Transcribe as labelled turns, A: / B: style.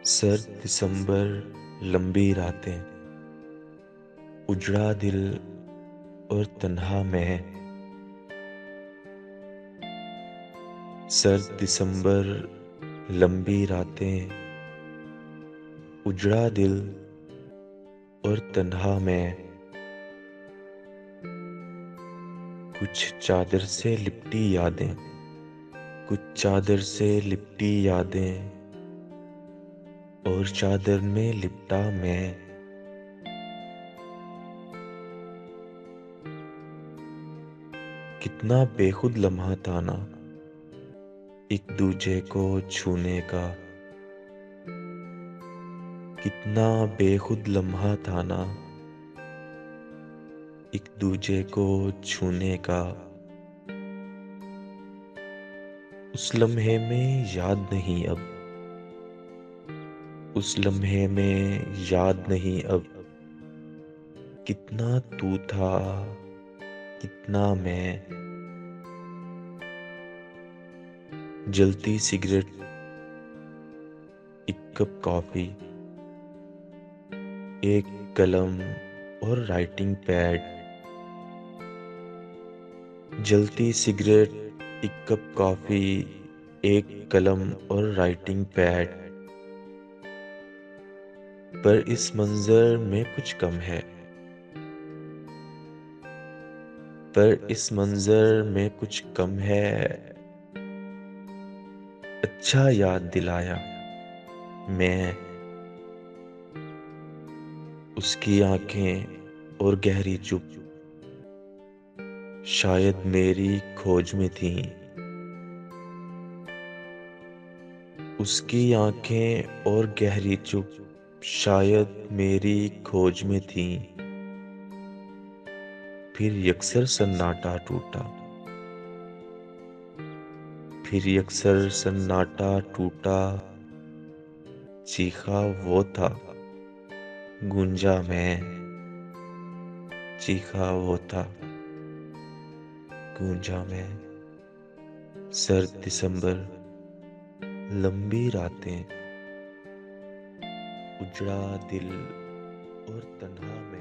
A: सर्द दिसंबर, लंबी रातें, उजड़ा दिल और तन्हा मैं। सर्द दिसंबर, लंबी रातें, उजड़ा दिल और तन्हा मैं। कुछ चादर से लिपटी यादें, कुछ चादर से लिपटी यादें, और चादर में लिपटा मैं। कितना बेखुद लम्हा था ना एक दूजे को छूने का। कितना बेखुद लम्हा था ना एक दूजे को छूने का। उस लम्हे में याद नहीं अब, उस लम्हे में याद नहीं अब, कितना तू था कितना मैं। जलती सिगरेट, एक कप कॉफी, एक कलम और राइटिंग पैड। जलती सिगरेट, एक कप कॉफी, एक कलम और राइटिंग पैड। पर इस मंजर में कुछ कम है, पर इस मंजर में कुछ कम है। अच्छा याद दिलाया मैं। उसकी आंखें और गहरी चुप शायद मेरी खोज में थीं। उसकी आंखें और गहरी चुप शायद मेरी खोज में थीं। फिर यकसर सन्नाटा टूटा, फिर यकसर सन्नाटा टूटा। चीखा वो था, गूंजा मैं। चीखा वो था, गूंजा मैं। सर्द दिसंबर, लंबी रातें, उजड़ा दिल और तन्हा मैं।